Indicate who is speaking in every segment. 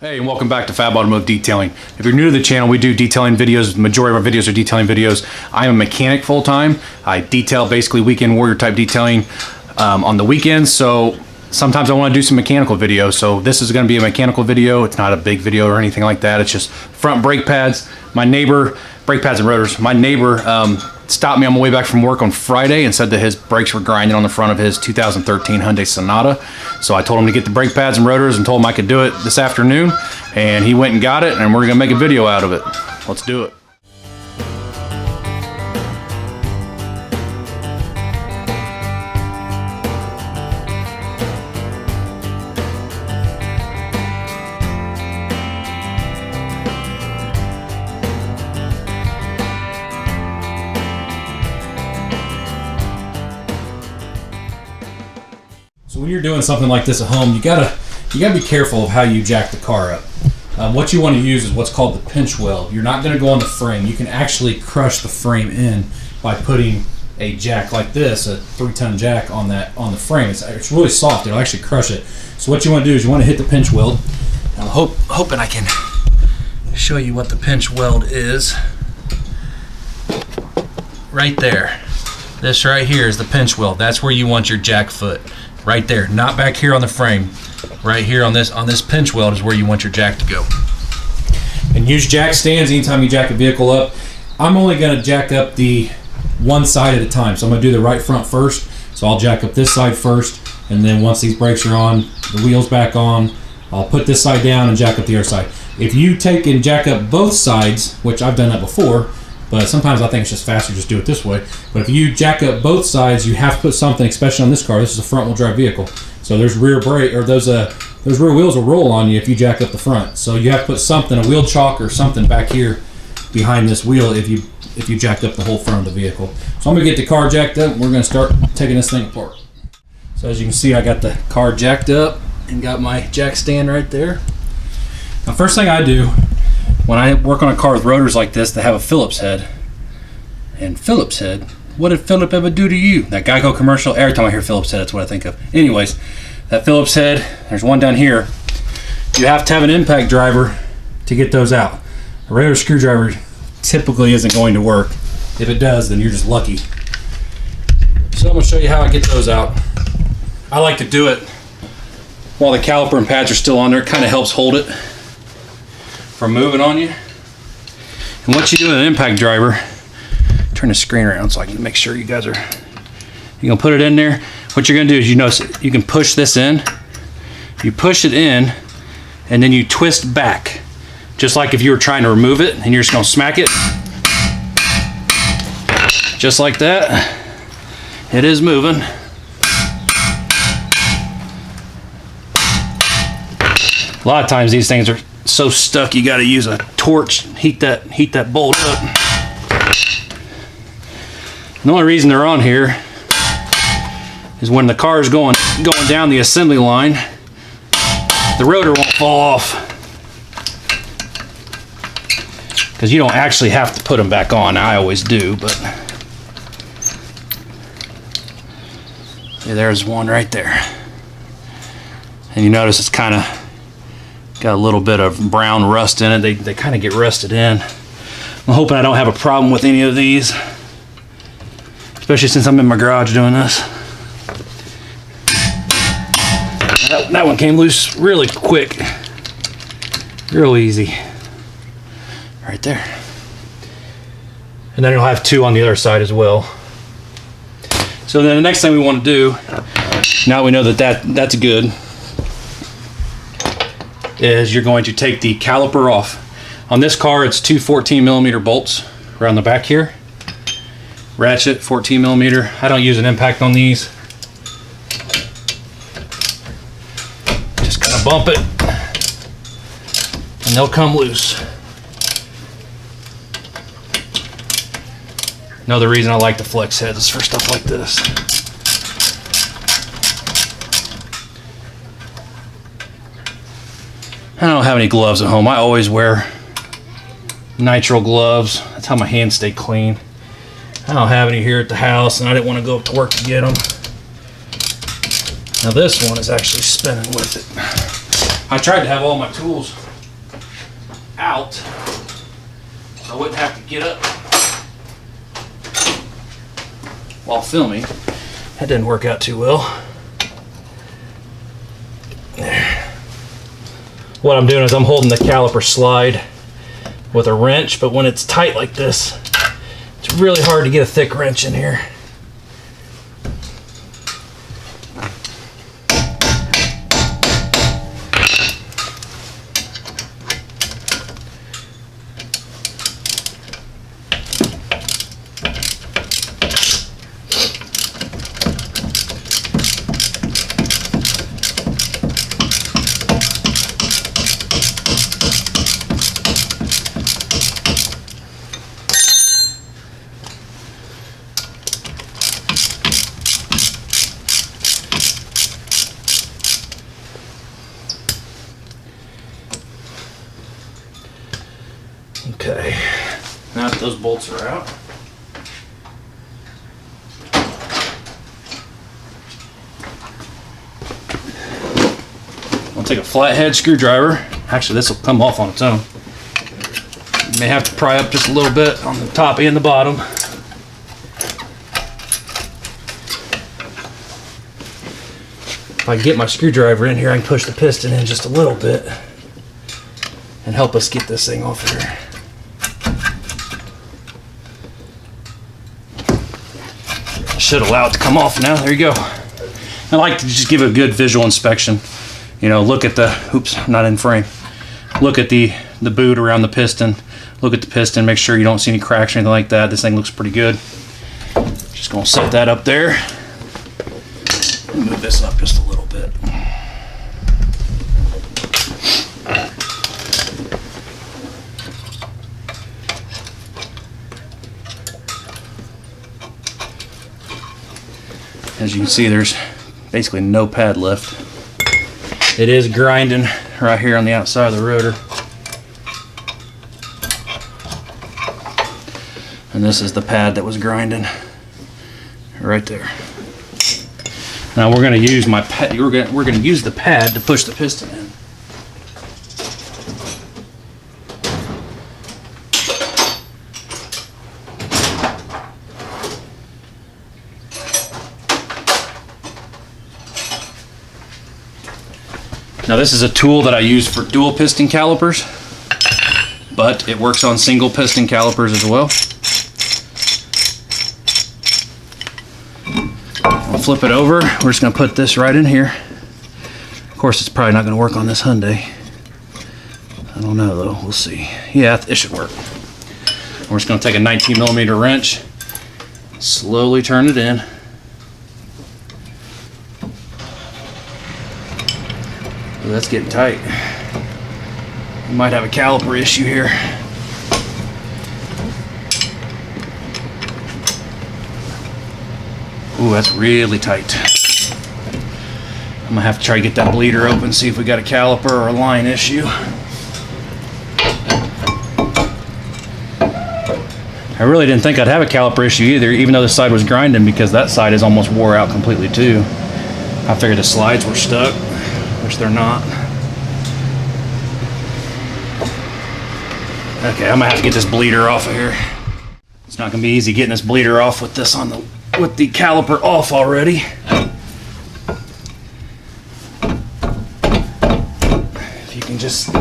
Speaker 1: Hey, and welcome back to FAB Automotive Detailing. If you're new to the channel, we do detailing videos. The majority of our videos are detailing videos. I'm a mechanic full-time. I detail basically weekend warrior type detailing on the weekends, so sometimes I want to do some mechanical videos. So this is going to be a mechanical video. It's not a big video or anything like that. It's just front brake pads. My neighbor, brake pads and rotors, my neighbor stopped me on my way back from work on Friday and said that his brakes were grinding on the front of his 2013 Hyundai Sonata. So I told him to get the brake pads and rotors and told him I could do it this afternoon. And he went and got it, and we're gonna make a video out of it. Let's do it. So when you're doing something like this at home, you gotta be careful of how you jack the car up. What you want to use is what's called the pinch weld. You're not going to go on the frame. You can actually crush the frame in by putting a jack like this, a 3-ton jack on the frame. It's really soft. It'll actually crush it. So what you want to do is you want to hit the pinch weld. I'm hoping I can show you what the pinch weld is. Right there. This right here is the pinch weld. That's where you want your jack foot. Right there, not back here on the frame. Right here on this pinch weld is where you want your jack to go. And use jack stands anytime you jack a vehicle up. I'm only going to jack up the one side at a time. So I'm going to do the right front first. So I'll jack up this side first, and then once these brakes are on, the wheels back on, I'll put this side down and jack up the other side. If you take and jack up both sides, which I've done that before, but sometimes I think it's just faster just do it this way. But if you jack up both sides, you have to put something, especially on this car. This is a front-wheel drive vehicle. So there's rear brake, or those rear wheels will roll on you if you jack up the front. So you have to put something, a wheel chock or something back here behind this wheel if you jacked up the whole front of the vehicle. So I'm gonna get the car jacked up, and we're gonna start taking this thing apart. So as you can see, I got the car jacked up and got my jack stand right there. Now first thing I do when I work on a car with rotors like this, they have a Phillips head. And Phillips head, what did Philip ever do to you? That Geico commercial, every time I hear Phillips head, that's what I think of. Anyways, that Phillips head, there's one down here. You have to have an impact driver to get those out. A regular screwdriver typically isn't going to work. If it does, then you're just lucky. So I'm gonna show you how I get those out. I like to do it while the caliper and pads are still on there. It kind of helps hold it from moving on you. And once you do an impact driver, turn the screen around so I can make sure you guys are, you're gonna put it in there. What you're gonna do is, you notice you can push this in, you push it in, and then you twist back. Just like if you were trying to remove it, and you're just gonna smack it. Just like that. It is moving. A lot of times these things are so stuck you gotta use a torch, heat that bolt up. The only reason they're on here is when the car is going down the assembly line, the rotor won't fall off. Because you don't actually have to put them back on. I always do, but yeah, there's one right there. And you notice it's kind of got a little bit of brown rust in it. They kind of get rusted in. I'm hoping I don't have a problem with any of these, especially since I'm in my garage doing this. That one came loose really quick, real easy, right there. And then you'll have two on the other side as well. So then the next thing we want to do, now we know that's good, is you're going to take the caliper off. On this car, it's two 14mm bolts around the back here. Ratchet, 14mm. I don't use an impact on these. Just kind of bump it, and they'll come loose. Another reason I like the flex heads is for stuff like this. I don't have any gloves at home. I always wear nitrile gloves. That's how my hands stay clean. I don't have any here at the house, and I didn't want to go up to work to get them. Now this one is actually spinning with it. I tried to have all my tools out, I wouldn't have to get up while filming. That didn't work out too well. There. What I'm doing is I'm holding the caliper slide with a wrench, but when it's tight like this, it's really hard to get a thick wrench in here. Okay, now that those bolts are out, I'll take a flathead screwdriver. Actually, this will come off on its own. You may have to pry up just a little bit on the top and the bottom. If I get my screwdriver in here, I can push the piston in just a little bit and help us get this thing off here. Should allow it to come off now. There you go. I like to just give it a good visual inspection. You know, look at the, oops, not in frame. Look at the boot around the piston. Look at the piston, make sure you don't see any cracks or anything like that. This thing looks pretty good. Just gonna set that up there. Move this up just a little bit. As you can see, there's basically no pad left. It is grinding right here on the outside of the rotor. And this is the pad that was grinding right there. Now we're going to use my pad. We're going to use the pad to push the piston in. Now this is a tool that I use for dual piston calipers, but it works on single piston calipers as well. I'll flip it over. We're just going to put this right in here. Of course, it's probably not going to work on this Hyundai. I don't know though. We'll see. Yeah, it should work. We're just going to take a 19mm wrench, slowly turn it in. Ooh, that's getting tight. We might have a caliper issue here. Ooh, that's really tight. I'm gonna have to try to get that bleeder open, see if we got a caliper or a line issue. I really didn't think I'd have a caliper issue either, even though the side was grinding, because that side is almost wore out completely too. I figured the slides were stuck, which they're not. Okay, I'm gonna have to get this bleeder off of here. It's not gonna be easy getting this bleeder off with this on with the caliper off already. If you can just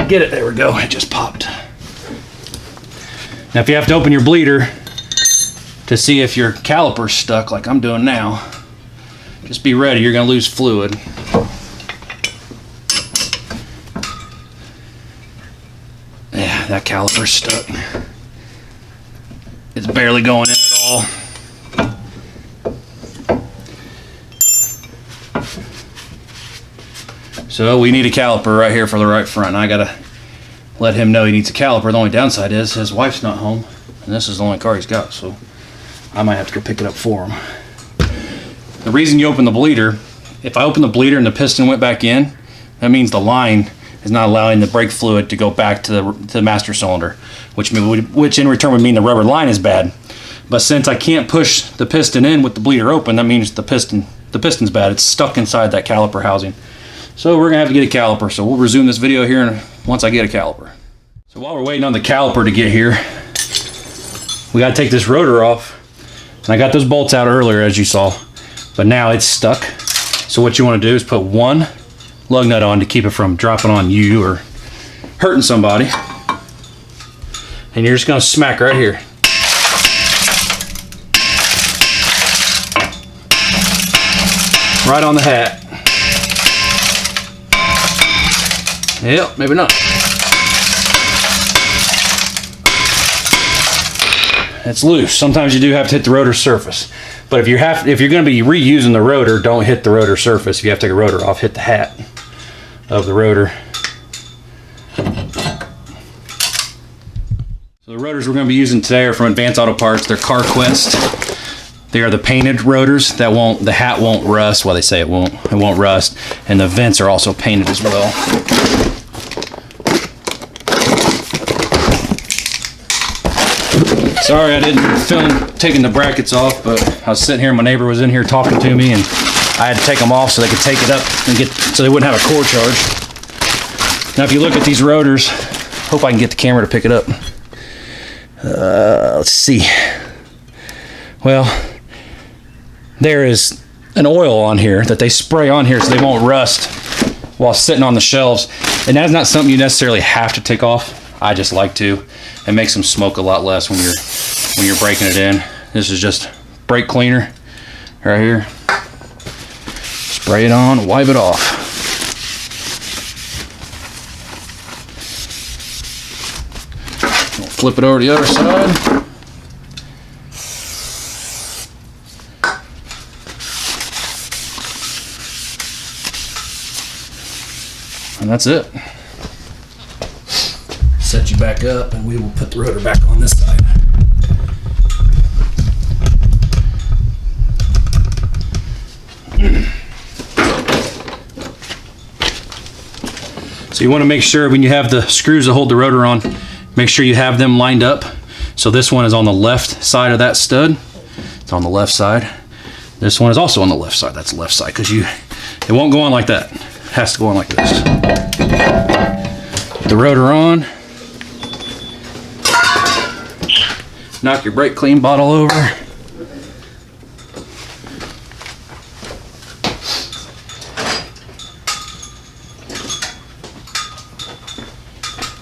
Speaker 1: get it, there we go, it just popped. Now if you have to open your bleeder to see if your caliper's stuck like I'm doing now, just be ready, you're gonna lose fluid. Yeah, that caliper's stuck. It's barely going in at all. So we need a caliper right here for the right front. I gotta let him know he needs a caliper. The only downside is his wife's not home, and this is the only car he's got, so I might have to go pick it up for him. The reason you open the bleeder, if I open the bleeder and the piston went back in, that means the line is not allowing the brake fluid to go back to the master cylinder, which in return would mean the rubber line is bad. But since I can't push the piston in with the bleeder open, that means the piston's bad. It's stuck inside that caliper housing. So we're gonna have to get a caliper. So we'll resume this video here once I get a caliper. So while we're waiting on the caliper to get here, we gotta take this rotor off. And I got those bolts out earlier, as you saw, but now it's stuck. So what you wanna do is put one lug nut on to keep it from dropping on you or hurting somebody. And you're just gonna smack right here. Right on the hat. Yep, maybe not. It's loose. Sometimes you do have to hit the rotor surface. But if you're going to be reusing the rotor, don't hit the rotor surface. If you have to take a rotor off, hit the hat of the rotor. So the rotors we're going to be using today are from Advanced Auto Parts. They're CarQuest. They are the painted rotors that the hat won't rust. Well, they say it won't rust. And the vents are also painted as well. Sorry I didn't film taking the brackets off, but I was sitting here and my neighbor was in here talking to me and I had to take them off so they could take it up and so they wouldn't have a core charge. Now if you look at these rotors, hope I can get the camera to pick it up. Let's see. Well, there is an oil on here that they spray on here so they won't rust while sitting on the shelves. And that's not something you necessarily have to take off. I just like to. It makes them smoke a lot less when you're breaking it in. This is just brake cleaner right here. Spray it on, wipe it off. We'll flip it over to the other side. And that's it. Set you back up and we will put the rotor back on this side. So you want to make sure when you have the screws that hold the rotor on, make sure you have them lined up. So this one is on the left side of that stud. It's on the left side. This one is also on the left side. That's the left side because it won't go on like that. It has to go on like this. Put the rotor on. Knock your brake clean bottle over.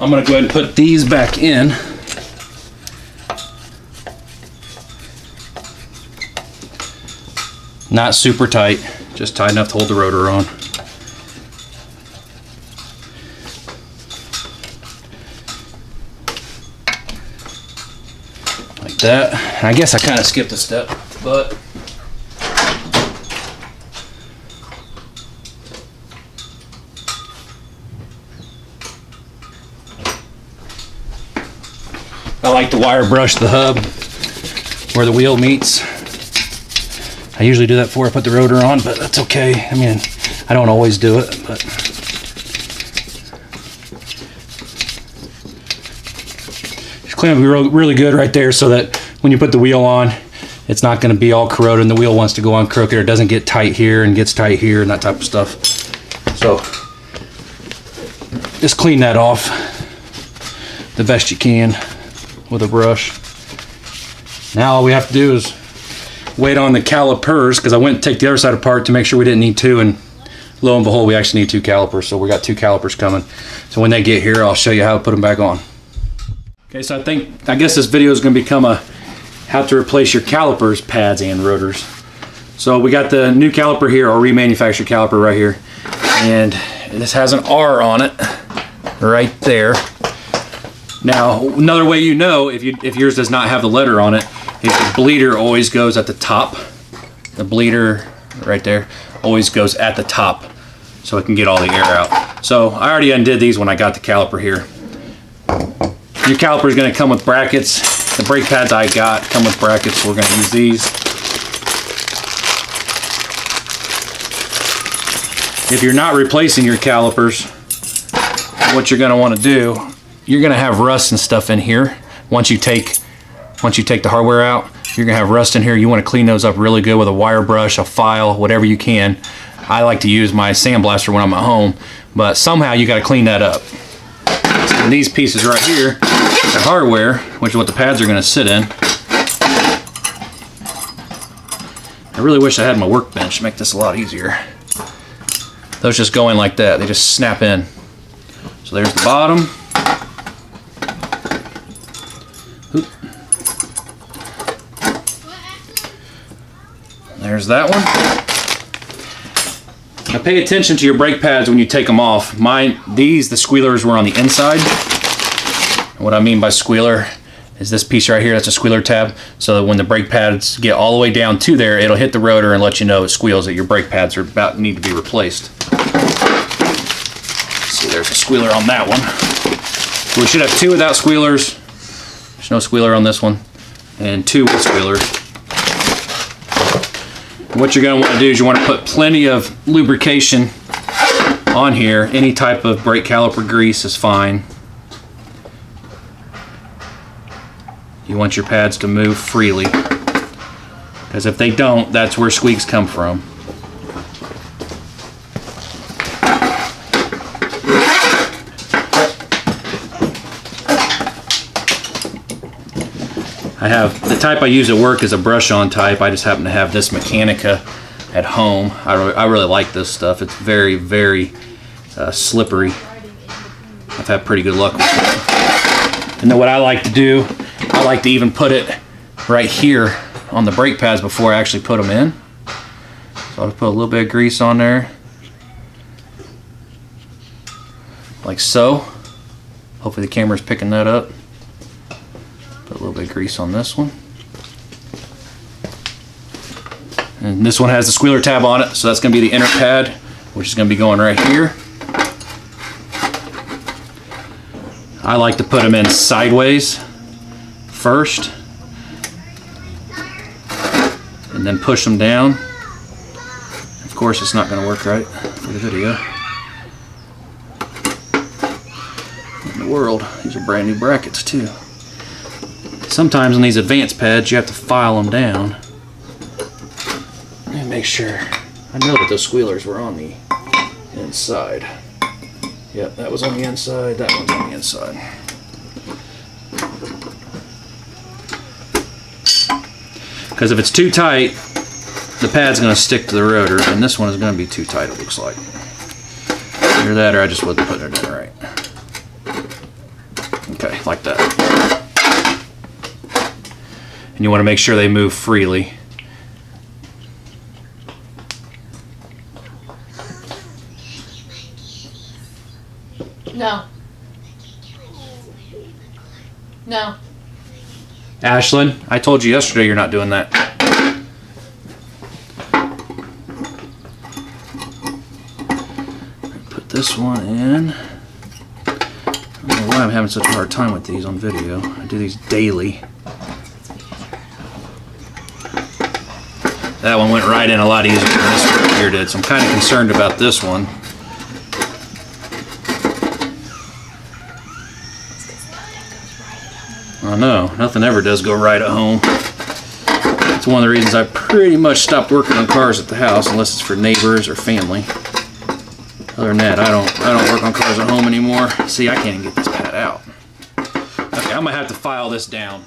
Speaker 1: I'm going to go ahead and put these back in. Not super tight, just tight enough to hold the rotor on. Like that. I guess I kind of skipped a step, but I like to wire brush the hub where the wheel meets. I usually do that before I put the rotor on, but that's okay. I mean, I don't always do it, but just clean up really good right there so that when you put the wheel on, it's not going to be all corroded and the wheel wants to go on crooked or it doesn't get tight here and gets tight here and that type of stuff. So just clean that off the best you can with a brush. Now all we have to do is wait on the calipers, because I went to take the other side apart to make sure we didn't need two, and lo and behold we actually need two calipers, so we got two calipers coming. So when they get here I'll show you how to put them back on. Okay, so I guess this video is going to become a how to replace your calipers, pads and rotors. So we got the new caliper here, or remanufactured caliper right here, and this has an R on it right there. Now, another way you know if yours does not have the letter on it, is the bleeder always goes at the top. The bleeder right there always goes at the top so it can get all the air out. So I already undid these when I got the caliper here. Your caliper is going to come with brackets. The brake pads I got come with brackets, so we're going to use these. If you're not replacing your calipers, what you're going to want to do, you're going to have rust and stuff in here. Once you take the hardware out, you're going to have rust in here. You want to clean those up really good with a wire brush, a file, whatever you can. I like to use my sandblaster when I'm at home, but somehow you got to clean that up. And these pieces right here, the hardware, which is what the pads are going to sit in. I really wish I had my workbench to make this a lot easier. Those just go in like that. They just snap in. So there's the bottom. Oop. There's that one. Now pay attention to your brake pads when you take them off. The squealers were on the inside. And what I mean by squealer is this piece right here, that's a squealer tab. So that when the brake pads get all the way down to there, it'll hit the rotor and let you know it squeals that your brake pads are about need to be replaced. See, there's a squealer on that one. So we should have 2 without squealers. There's no squealer on this one. And 2 with squealers. What you're going to want to do is you want to put plenty of lubrication on here. Any type of brake caliper grease is fine. You want your pads to move freely, because if they don't, that's where squeaks come from. I have the type I use at work is a brush-on type. I just happen to have this Mechanica at home. I really like this stuff. It's very, very slippery. I've had pretty good luck with it. And then what I like to do, I like to even put it right here on the brake pads before I actually put them in. So I'll put a little bit of grease on there, like so. Hopefully the camera's picking that up. Put a little bit of grease on this one. And this one has the squealer tab on it, so that's going to be the inner pad, which is going to be going right here. I like to put them in sideways first, and then push them down. Of course, it's not going to work right for the video. What in the world? These are brand new brackets too. Sometimes on these advanced pads, you have to file them down. Let me make sure. I know that those squealers were on the inside. Yep, that was on the inside. That one's on the inside. Because if it's too tight, the pad's going to stick to the rotor, and this one is going to be too tight, it looks like. Either that, or I just wasn't putting it in right. Okay, like that. And you want to make sure they move freely.
Speaker 2: No. No.
Speaker 1: Ashlyn, I told you yesterday you're not doing that. Put this one in. I don't know why I'm having such a hard time with these on video. I do these daily. That one went right in a lot easier than this one here did, so I'm kind of concerned about this one. I know, nothing ever does go right at home. That's one of the reasons I pretty much stopped working on cars at the house, unless it's for neighbors or family. Other than that, I don't work on cars at home anymore. See, I can't even get this pad out. Okay, I'm gonna have to file this down.